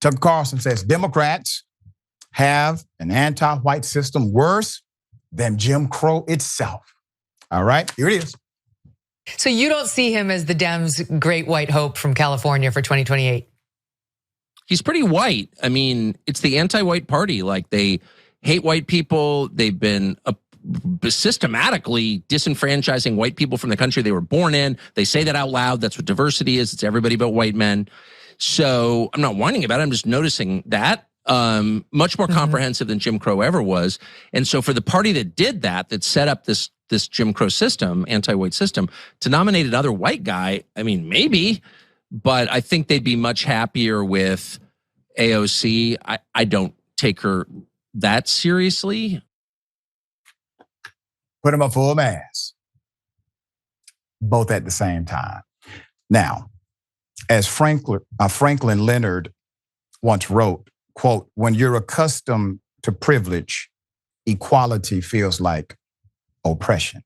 Tucker Carlson says Democrats have an anti-white system worse than Jim Crow itself. All right, here it is. So you don't see him as the Dems' great white hope from California for 2028? He's pretty white. I mean, it's the anti-white party. Like, they hate white people. They've been systematically disenfranchising white people from the country they were born in. They say that out loud. That's what diversity is. It's everybody but white men. So I'm not whining about it. I'm just noticing that. Much more comprehensive than Jim Crow ever was. And so for the party that did that set up this Jim Crow system, anti-white system, to nominate another white guy, I mean, maybe, but I think they'd be much happier with AOC. I don't take her that seriously. Put him up full mass. Both at the same time. Now, as Franklin Leonard once wrote, quote, when you're accustomed to privilege, equality feels like oppression.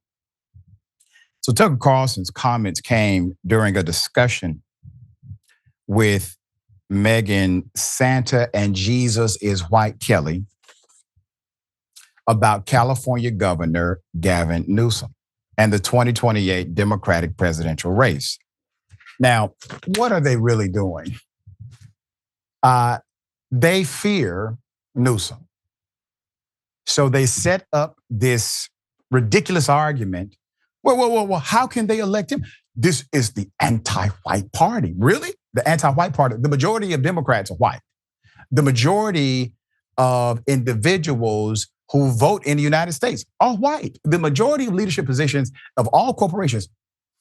So Tucker Carlson's comments came during a discussion with Megyn Santa and Jesus is White Kelly about California Governor Gavin Newsom and the 2028 Democratic presidential race. Now, what are they really doing? They fear Newsom. So they set up this ridiculous argument. Well, how can they elect him? This is the anti-white party. Really? The anti-white party. The majority of Democrats are white. The majority of individuals who vote in the United States are white. The majority of leadership positions of all corporations,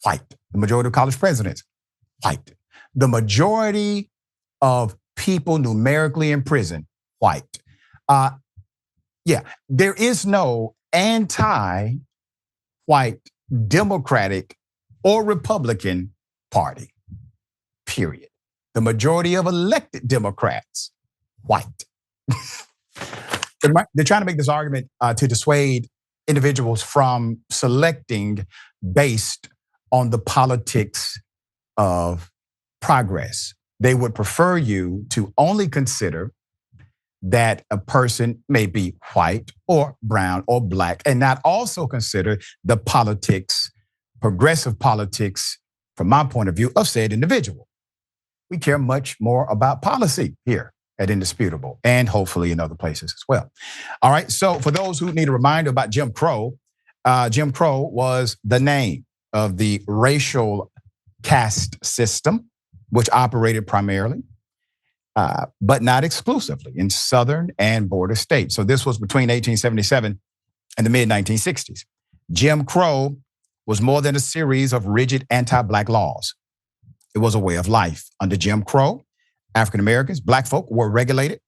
white. The majority of college presidents, white. The majority of people numerically in prison, white. There is no anti-white Democratic or Republican party, period. The majority of elected Democrats, white. They're trying to make this argument to dissuade individuals from selecting based on the politics of progress. They would prefer you to only consider that a person may be white or brown or black and not also consider the politics, progressive politics, from my point of view, of said individual. We care much more about policy here at Indisputable and hopefully in other places as well. All right, so for those who need a reminder about Jim Crow was the name of the racial caste system, which operated primarily, but not exclusively, in southern and border states. So this was between 1877 and the mid-1960s. Jim Crow was more than a series of rigid anti-black laws. It was a way of life. Under Jim Crow, African Americans, black folk were relegated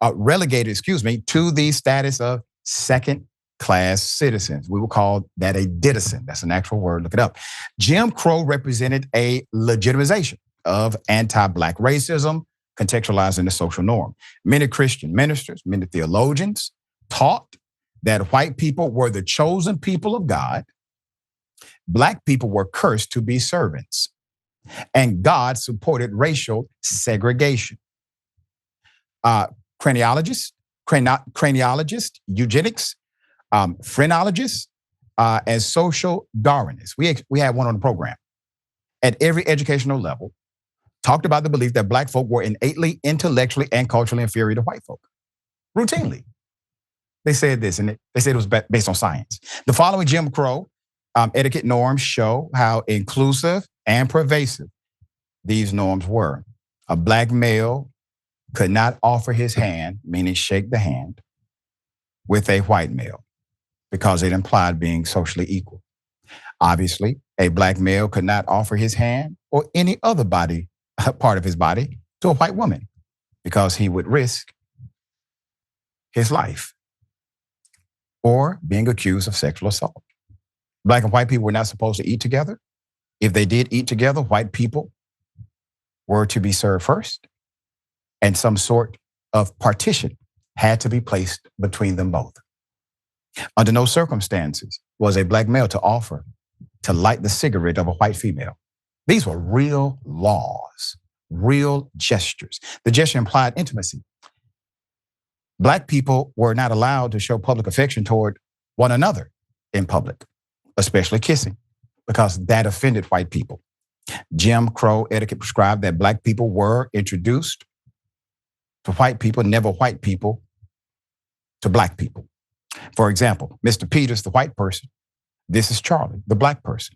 to the status of second-class citizens. We will call that a citizen. That's an actual word, look it up. Jim Crow represented a legitimization of anti-black racism, contextualized in the social norm. Many Christian ministers, many theologians taught that white people were the chosen people of God. Black people were cursed to be servants. And God supported racial segregation. Craniologists, eugenics, phrenologists, and social Darwinists. We had one on the program at every educational level, talked about the belief that black folk were innately, intellectually, and culturally inferior to white folk. Routinely. They said this, and they said it was based on science. The following Jim Crow etiquette norms show how inclusive and pervasive these norms were. A black male could not offer his hand, meaning shake the hand, with a white male because it implied being socially equal. Obviously, a black male could not offer his hand or any other part of his body to a white woman because he would risk his life or being accused of sexual assault. Black and white people were not supposed to eat together. If they did eat together, white people were to be served first, and some sort of partition had to be placed between them both. Under no circumstances was a black male to offer to light the cigarette of a white female. These were real laws real gestures. The gesture implied intimacy. Black people were not allowed to show public affection toward one another in public, especially kissing, because that offended white people. Jim Crow etiquette prescribed that Black people were introduced to white people, never white people to Black people. For example, Mr. Peters, the white person, this is Charlie, the Black person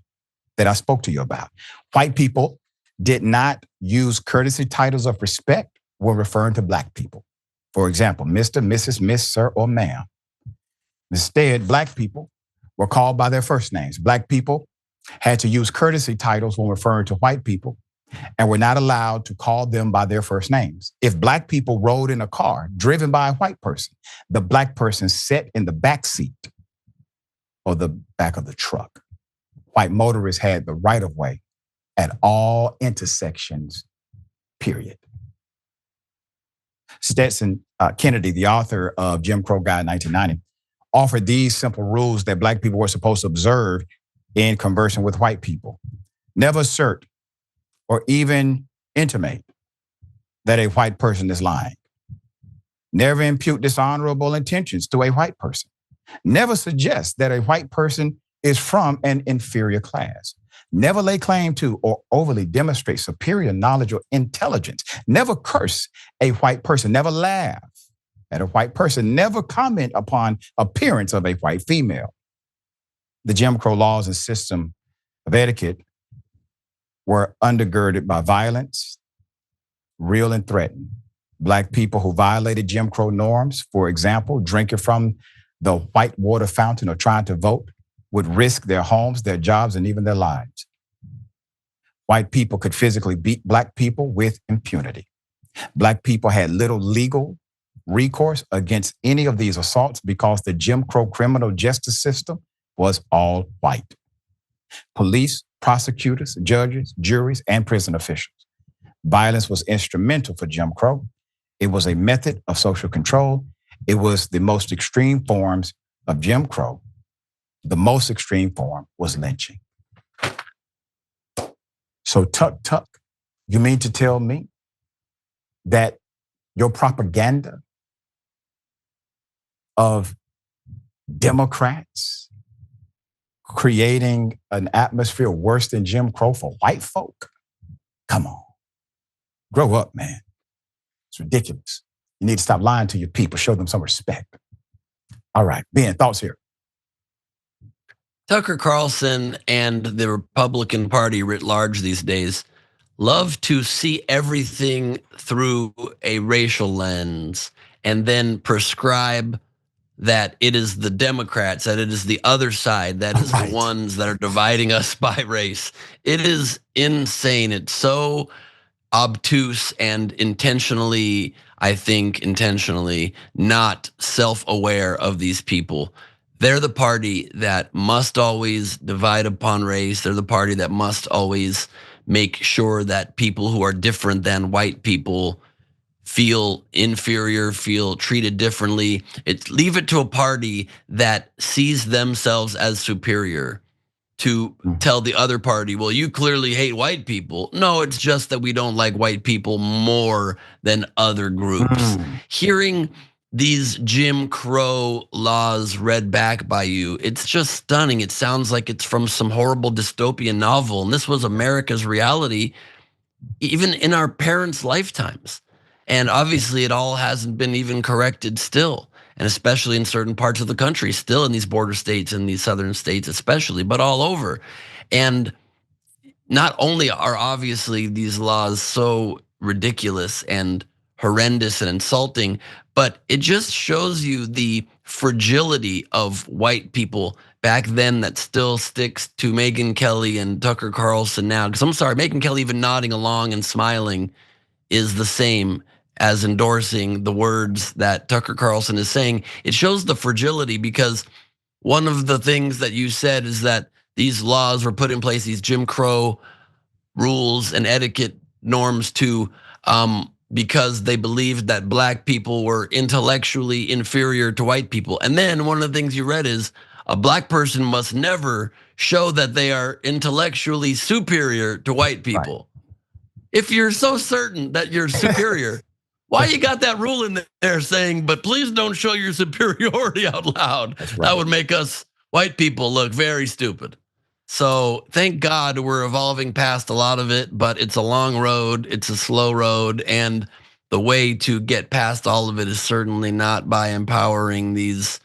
that I spoke to you about. White people did not use courtesy titles of respect when referring to Black people. For example, Mr., Mrs., Miss, Sir, or Ma'am. Instead, Black people were called by their first names. Black people had to use courtesy titles when referring to white people and were not allowed to call them by their first names. If Black people rode in a car driven by a white person, the Black person sat in the back seat or the back of the truck. White motorists had the right of way at all intersections, period. Stetson Kennedy, the author of Jim Crow Guide in 1990, offered these simple rules that Black people were supposed to observe in conversing with white people. Never assert or even intimate that a white person is lying. Never impute dishonorable intentions to a white person. Never suggest that a white person is from an inferior class. Never lay claim to or overly demonstrate superior knowledge or intelligence. Never curse a white person. Never laugh at a white person. Never comment upon appearance of a white female. The Jim Crow laws and system of etiquette were undergirded by violence, real and threatened. Black people who violated Jim Crow norms, for example, drinking from the white water fountain or trying to vote, would risk their homes, their jobs, and even their lives. White people could physically beat Black people with impunity. Black people had little legal recourse against any of these assaults because the Jim Crow criminal justice system was all white. Police, prosecutors, judges, juries, and prison officials. Violence was instrumental for Jim Crow. It was a method of social control. It was the most extreme forms of Jim Crow. The most extreme form was lynching. So Tuck, you mean to tell me that your propaganda of Democrats creating an atmosphere worse than Jim Crow for white folk? Come on. Grow up, man. It's ridiculous. You need to stop lying to your people. Show them some respect. All right, Ben, thoughts here? Tucker Carlson and the Republican Party writ large these days love to see everything through a racial lens and then prescribe that it is the Democrats, that it is the other side, that is the ones that are dividing us by race. It is insane. It's so obtuse and intentionally, I think, intentionally not self-aware of these people. They're the party that must always divide upon race. They're the party that must always make sure that people who are different than white people feel inferior, feel treated differently. Leave it to a party that sees themselves as superior to tell the other party, well, you clearly hate white people. No, it's just that we don't like white people more than other groups. Hearing these Jim Crow laws read back by you, it's just stunning. It sounds like it's from some horrible dystopian novel. And this was America's reality, even in our parents' lifetimes. And obviously it all hasn't been even corrected still. And especially in certain parts of the country, still in these border states and these southern states especially, but all over. And not only are obviously these laws so ridiculous and horrendous and insulting, but it just shows you the fragility of white people back then that still sticks to Megyn Kelly and Tucker Carlson now. Because I'm sorry, Megyn Kelly even nodding along and smiling is the same as endorsing the words that Tucker Carlson is saying. It shows the fragility, because one of the things that you said is that these laws were put in place, these Jim Crow rules and etiquette norms because they believed that Black people were intellectually inferior to white people. And then one of the things you read is a Black person must never show that they are intellectually superior to white people. If you're so certain that you're superior, why you got that rule in there saying, but please don't show your superiority out loud? That's right. That would make us white people look very stupid. So thank God we're evolving past a lot of it, but it's a long road, it's a slow road, and the way to get past all of it is certainly not by empowering these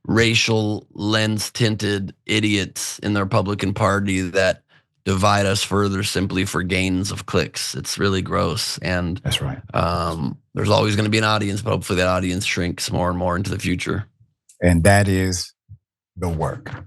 racial lens-tinted idiots in the Republican Party that divide us further simply for gains of clicks. It's really gross, and that's right. There's always going to be an audience, but hopefully that audience shrinks more and more into the future. And that is the work.